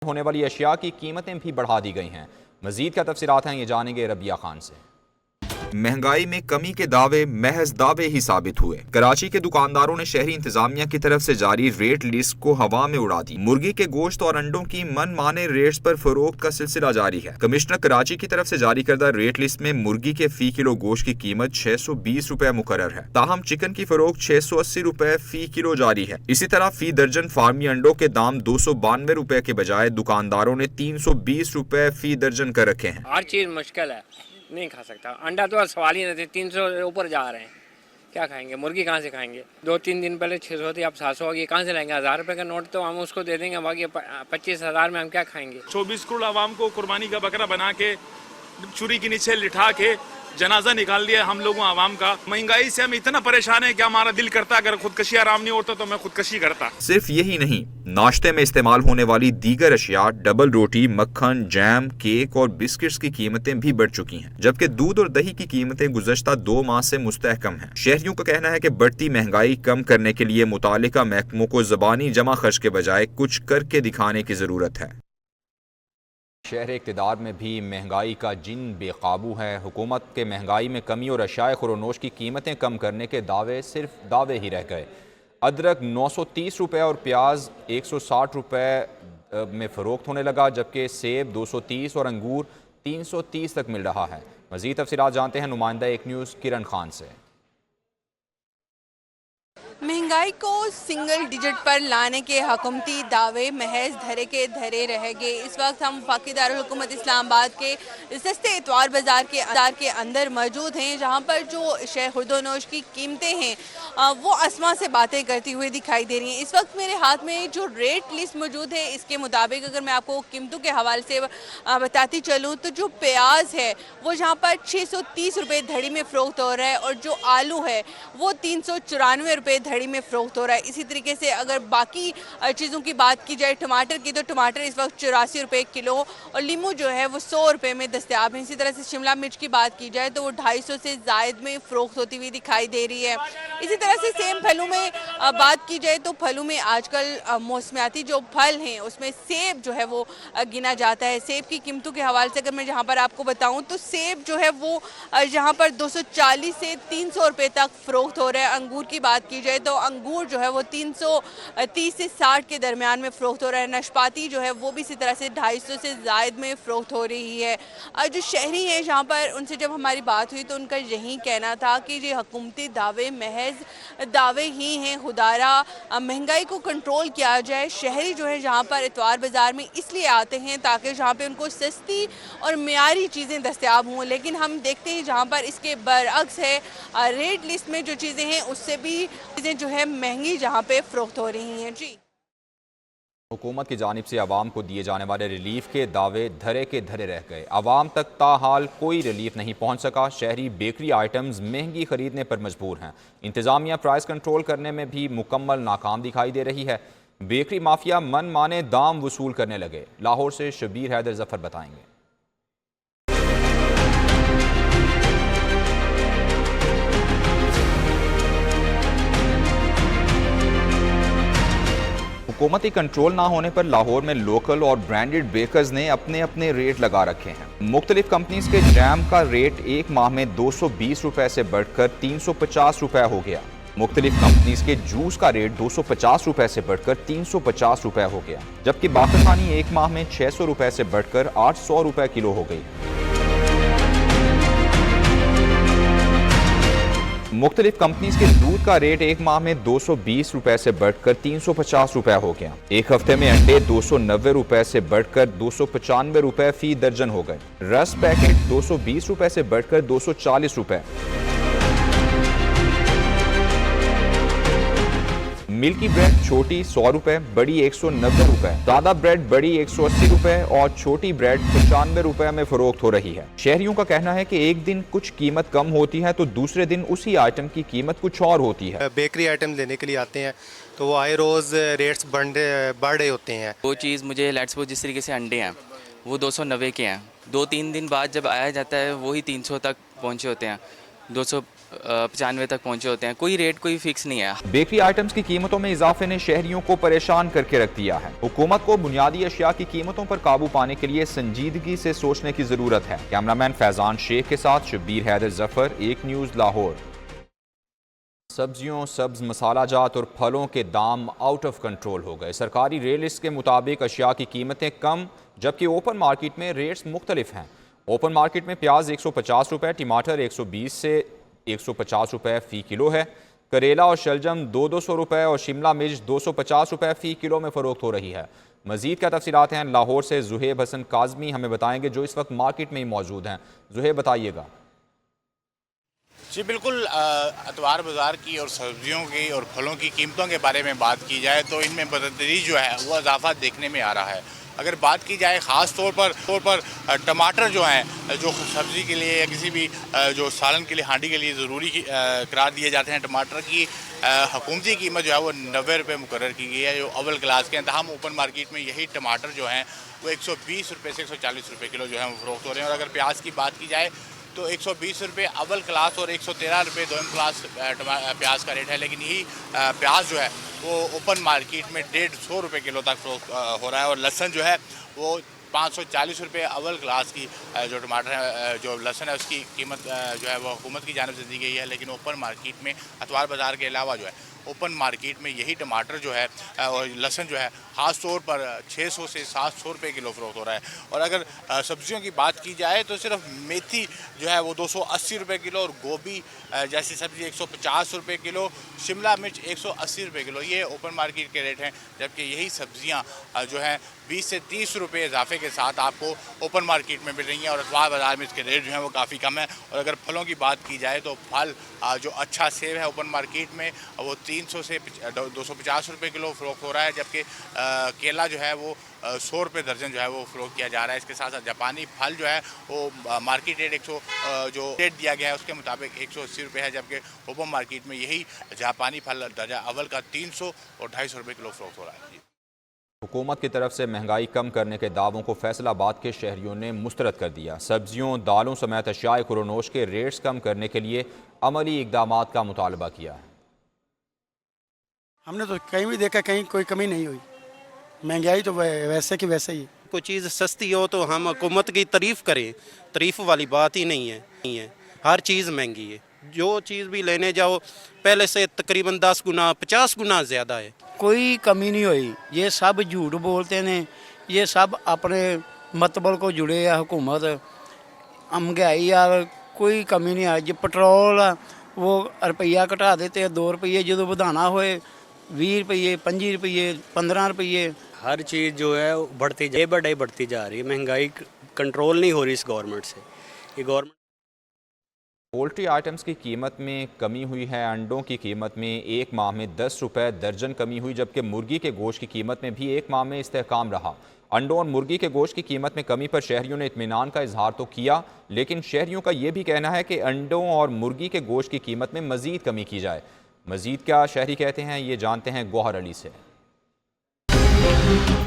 होने वाली अशिया की कीमतें भी बढ़ा दी गई हैं। मजीद क्या तफसीलात हैं, ये जानेंगे रबिया खान से। महंगाई में कमी के दावे महज दावे ही साबित हुए। कराची के दुकानदारों ने शहरी इंतजामिया की तरफ से जारी रेट लिस्ट को हवा में उड़ा दी। मुर्गी के गोश्त और अंडों की मनमाने रेट्स पर फरोख्त का सिलसिला जारी है। कमिश्नर कराची की तरफ से जारी करदा रेट लिस्ट में मुर्गी के फी किलो गोश्त की कीमत 620 रुपए मुकर्रर है। ताहम चिकन की फरोख्त 680 रुपए फी किलो जारी है। इसी तरह फी दर्जन फार्मी अंडों के दाम 292 रुपए के बजाय दुकानदारों ने 320 रुपए फी दर्जन कर रखे हैं। हर चीज़ मुश्किल है, नहीं खा सकता। अंडा तो सवाल ही नहीं थे, 300 ऊपर जा रहे हैं, क्या खाएंगे? मुर्गी कहाँ से खाएंगे? 2-3 दिन पहले 600 थी, अब 700 होगी, कहाँ से लाएंगे? 1000 रुपये का नोट तो हम उसको दे देंगे, बाकी 25,000 में हम क्या खाएंगे? 24 करोड़ आवाम को कुर्बानी का बकरा बना के छुरी के नीचे लिटा के जनाजा निकाल दिया हम लोगों आवाम का। महंगाई से हम इतना परेशान है कि हमारा दिल करता अगर खुदकशी आराम नहीं होता तो मैं खुदकशी करता। सिर्फ यही नहीं, नाश्ते में इस्तेमाल होने वाली दीगर अशिया, डबल रोटी, मक्खन, जैम, केक और बिस्किट्स की कीमतें भी बढ़ चुकी हैं, जबकि दूध और दही की कीमतें गुज़श्ता 2 माह से मुस्तहकम हैं। शहरियों का कहना है कि बढ़ती महंगाई कम करने के लिए मुतालिका महकमों को ज़बानी जमा खर्च के बजाय कुछ करके दिखाने की जरूरत है। शहर इक़्तिदार में भी महंगाई का जिन बेकाबू है। हुकूमत के महंगाई में कमी और अशाए खुरोनोश की कीमतें कम करने के दावे सिर्फ दावे ही रह गए। अदरक 930 रुपये और प्याज 160 रुपये में फ़रोख्त होने लगा, जबकि सेब 230 और अंगूर 330 तक मिल रहा है। मज़ीद तफसीलात जानते हैं नुमाइंदा एक न्यूज़ किरण खान से। महंगाई को सिंगल डिजिट पर लाने के हुकूमती दावे महज धरे के धरे रह गए। इस वक्त हम वफाकी दारुल हुकूमत इस्लामाबाद के सस्ते इतवार बाज़ार के अंदर मौजूद हैं, जहां पर जो शय खुर्दोनोश की कीमतें हैं वो आसमां से बातें करती हुई दिखाई दे रही हैं। इस वक्त मेरे हाथ में जो रेट लिस्ट मौजूद है, इसके मुताबिक अगर मैं आपको कीमतों के हवाले से बताती चलूँ तो जो प्याज है वो जहाँ पर 630 रुपये धड़ी में फ़रोख्त हो रहा है, और जो आलू है वो 394 रुपये धड़ी में फ़रोख्त हो रहा है। इसी तरीके से अगर बाकी चीज़ों की बात की जाए टमाटर की, तो टमाटर इस वक्त 84 रुपये किलो और लीमू जो है वो 100 रुपये में दस्तयाब है। इसी तरह से शिमला मिर्च की बात की जाए तो वो 250 से ज़ायद में फ़रोख्त होती हुई दिखाई दे रही है। इसी तरह से सेम फलों में बात की जाए तो फलों में आजकल मौसमियाती जो फल हैं उसमें सेब जो है वो गिना जाता है। सेब की कीमतों के हवाले से अगर मैं यहाँ पर आपको बताऊँ तो सेब जो है वो यहाँ पर 240 से 300 रुपये तक फ़रोख्त हो रहा है। अंगूर की बात की जाए तो अंगूर जो है वो 330 से 60 के दरमियान में फ़रोख्त हो रहा है। नाशपाती जो है वो भी इसी तरह से 250 से ज़ायद में फ़रोख्त हो रही है। जो शहरी हैं जहाँ पर उनसे जब हमारी बात हुई तो उनका यही कहना था कि ये हुकूमती दावे महज दावे ही हैं, खुदारा महंगाई को कंट्रोल किया जाए। शहरी जो है जहाँ पर इतवार बाज़ार में इसलिए आते हैं ताकि जहाँ पे उनको सस्ती और मियारी चीज़ें दस्तयाब हों, लेकिन हम देखते हैं जहाँ पर इसके बरअक्स है, रेट लिस्ट में जो चीज़ें हैं उससे भी चीज़ें जो है महंगी जहाँ पे फ़रोख्त हो रही हैं। जी, हुकूमत की जानिब से आवाम को दिए जाने वाले रिलीफ के दावे धरे के धरे रह गए। आवाम तक ताहाल कोई रिलीफ नहीं पहुँच सका। शहरी बेकरी आइटम्स महंगी खरीदने पर मजबूर हैं। इंतज़ामिया प्राइस कंट्रोल करने में भी मुकम्मल नाकाम दिखाई दे रही है। बेकरी माफिया मन माने दाम वसूल करने लगे। लाहौर से शबीर हैदर जफर बताएंगे। हुकूमती कंट्रोल ना होने पर लाहौर में लोकल और ब्रांडेड बेकर्स ने अपने अपने रेट लगा रखे हैं। मुख्तलिफ कंपनीज के जैम का रेट एक माह में 220 रुपए से बढ़कर 350 रुपए हो गया। मुख्तलिफ कंपनीज के जूस का रेट 250 रुपए से बढ़कर 350 रुपए हो गया, जबकि बाकरखानी एक माह में 600 रुपए से बढ़कर 800 रुपए किलो हो गई। मुख्तलिफ कंपनीज के दूध का रेट एक माह में 220 रुपए से बढ़कर 350 रुपए हो गया। एक हफ्ते में अंडे 290 रुपए से बढ़कर 295 रुपए फी दर्जन हो गए। रस पैकेट 220 रुपए से बढ़कर 240 रुपए। मिल्की ब्रेड छोटी 100 रुपए, बड़ी 190 रुपए। सादा ब्रेड बड़ी 180 रुपए और छोटी ब्रेड 95 रुपए में फरोख्त हो रही है। शहरियों का कहना है कि एक दिन कुछ कीमत कम होती है तो दूसरे दिन उसी आइटम की कीमत कुछ और होती है। बेकरी आइटम लेने के लिए आते हैं तो वो आए रोज़ रेट्स बढ़ रहे होते हैं। वो चीज़ मुझे लेट्स सपोज जिस तरीके से अंडे हैं वो 290 के हैं, 2-3 दिन बाद जब आया जाता है वही 300 तक पहुँचे होते हैं, 95 तक पहुँचे होते हैं। कोई रेट कोई फिक्स नहीं है। बेकरी आइटम्स की कीमतों में इजाफे ने शहरियों को परेशान करके रख दिया है। हुकूमत को बुनियादी अशिया की कीमतों पर काबू पाने के लिए संजीदगी से सोचने की जरूरत है। कैमरामैन फैजान शेख के साथ शब्बीर हैदर जफर, एक न्यूज़ लाहौर। सब्जियों, सब्ज मसाला जात और फलों के दाम आउट ऑफ कंट्रोल हो गए। सरकारी रेट लिस्ट के मुताबिक अशिया की कीमतें कम, जबकि ओपन मार्केट में रेट्स मुख्तलिफ हैं। ओपन मार्केट में प्याज 150 रुपये, टमाटर 120 से 150 रुपये फ़ी किलो है। करेला और शलजम 200 रुपये और शिमला मिर्च 250 रुपये फ़ी किलो में फ़रोख्त हो रही है। मज़ीद क्या तफसीलात हैं, लाहौर से जुहेब हसन काज़मी हमें बताएंगे, जो इस वक्त मार्केट में ही मौजूद हैं। जुहेब बताइएगा। जी बिल्कुल, अतवार बाज़ार की और सब्जियों की और फलों की कीमतों के बारे में बात की जाए तो इनमें बतदरीज जो है वो इजाफा देखने में आ रहा है। अगर बात की जाए ख़ास तौर पर टमाटर जो हैं, जो सब्ज़ी के लिए या किसी भी जो सालन के लिए, हांडी के लिए ज़रूरी करार दिए जाते हैं, टमाटर की हुकूमती कीमत जो है वो 90 रुपये मुकर्रर की गई है, जो अव्वल क्लास के हैं। तमाम ओपन मार्केट में यही टमाटर जो हैं वो 120 रुपये से 140 रुपये किलो जो है वो फ़रोख्त हो रहे हैं। और अगर प्याज की बात की जाए तो 120 रुपये अव्वल क्लास और 113 रुपये दोम क्लास प्याज का रेट है। लेकिन यही प्याज जो है वो ओपन मार्केट में 150 रुपये किलो तक हो रहा है। और लहसुन जो है वो 540 रुपये अव्वल क्लास की जो टमाटर है, जो लहसुन है, उसकी कीमत जो है वो हुकूमत की जानिब से दी गई है। लेकिन ओपन मार्केट में अतवार बाज़ार के अलावा जो है ओपन मार्केट में यही टमाटर जो है और लहसुन जो है ख़ास तौर पर 600 से 700 रुपये किलो फ़रोख्त हो रहा है। और अगर सब्जियों की बात की जाए तो सिर्फ मेथी जो है वो 280 रुपये किलो और गोभी जैसी सब्ज़ी 150 रुपये किलो, शिमला मिर्च 180 रुपये किलो, ये ओपन मार्केट के रेट हैं। जबकि यही सब्ज़ियाँ जो हैं 20 से 30 रुपये इजाफे के साथ आपको ओपन मार्केट में मिल रही हैं और अतवार बाज़ार में इसके रेट जो हैं वो काफ़ी कम है। और अगर फलों की बात की जाए तो फल जो अच्छा सेब है ओपन मार्केट में वो 300 से 250 रुपये किलो फ़रोख्त हो रहा है। जबकि केला जो है वो 100 रुपये दर्जन जो है वो फ़रोख्त किया जा रहा है। इसके साथ साथ जापानी फल जो है वो मार्केट रेट जो रेट दिया गया है उसके मुताबिक 180 रुपये है। जबकि ओपन मार्केट में यही जापानी फल दर्जा अव्वल का 300 और 250 रुपये किलो फ़रोख्त हो रहा है। हुकूमत की तरफ से महंगाई कम करने के दावों को फैसलाबाद के शहरियों ने मुस्तरद कर दिया। सब्जियों, दालों समेत अशियाए खुरोनोश के रेट्स कम करने के लिए अमली इकदाम का मुतालबा किया। हमने तो कहीं भी देखा, कहीं कोई कमी नहीं हुई। महंगाई तो वैसे की वैसे ही। कोई चीज़ सस्ती हो तो हम हुकूमत की तारीफ़ करें, तारीफ़ वाली बात ही नहीं है। हर चीज़ महंगी है। जो चीज़ भी लेने जाओ पहले से तकरीबन 10 गुना 50 गुना ज़्यादा है। कोई कमी नहीं हुई। ये सब झूठ बोलते हैं, ये सब अपने मतबल को जुड़े है। हुकूमत महंगाई यार कोई कमी नहीं आई। जो पेट्रोल वो रुपया घटा देते हैं 2 रुपये, जो बढ़ाना होए 20 रुपये, 25 रुपये, 15 रुपये। हर चीज़ जो है बढ़ती जा रही है। महंगाई कंट्रोल नहीं हो रही इस गवर्नमेंट से। ये गवर्नमेंट पोल्ट्री आइटम्स की कीमत में कमी हुई है। अंडों की कीमत में एक माह में 10 रुपये दर्जन कमी हुई, जबकि मुर्गी के गोश्त की कीमत में भी एक माह में इस्तेहकाम रहा। अंडों और मुर्गी के गोश्त की कीमत में कमी पर शहरियों ने इत्मीनान का इजहार तो किया, लेकिन शहरियों का ये भी कहना है कि अंडों और मुर्गी के गोश्त की कीमत में मज़ीद कमी की जाए। मज़ीद क्या शहरी कहते हैं, ये जानते हैं गौहर अली से।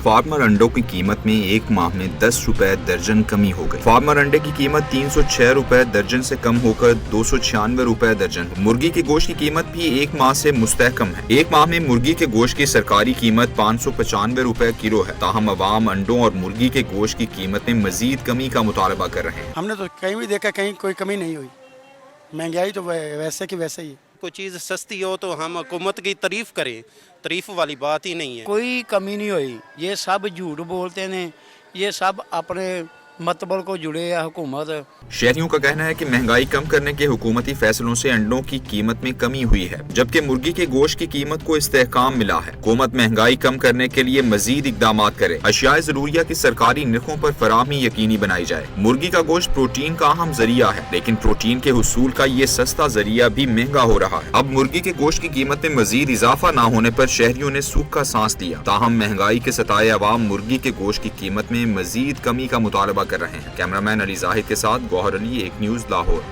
फार्मर अंडों की कीमत में एक माह में 10 रुपए दर्जन कमी हो गई। फार्मर अंडे की कीमत 306 रुपए दर्जन से कम होकर 296 रुपए दर्जन। मुर्गी के गोश्त की कीमत भी एक माह से मुस्तहकम है। एक माह में मुर्गी के गोश्त की सरकारी कीमत 595 रुपए किलो है। ताहम अवाम अंडों और मुर्गी के गोश्त की कीमत में मजीद कमी का मुतालबा कर रहे हैं। हमने तो कहीं भी देखा, कहीं कोई कमी नहीं हुई। महंगाई तो वैसे की वैसे ही। कोई चीज़ सस्ती हो तो हम हुकूमत की तारीफ़ करें, तारीफ़ वाली बात ही नहीं है। कोई कमी नहीं हुई। ये सब झूठ बोलते हैं, ये सब अपने मतबल को जुड़े है। हुकूमत शहरियों का कहना है कि महंगाई कम करने के हुकूमती फैसलों से अंडों की कीमत में कमी हुई है, जबकि मुर्गी के गोश्त की कीमत को इस्तेहकाम मिला है। हुकूमत महंगाई कम करने के लिए मजीद इकदाम करे। अशियाए ज़रूरिया की सरकारी नरखों पर फराहमी यकीनी बनाई जाए। मुर्गी का गोश्त प्रोटीन का अहम जरिया है, लेकिन प्रोटीन के हुसूल का ये सस्ता जरिया भी महंगा हो रहा है। अब मुर्गी के गोश्त की कीमत में मजीद इजाफा न होने पर शहरियों ने सूख का सांस लिया। ताहम महंगाई के सताए अवाम मुर्गी के गोश्त की कीमत में मजीद कमी का मुतालबा कर रहे हैं। कैमरामैन अली जाहिद के साथ गौहर अली, एक न्यूज़ लाहौर।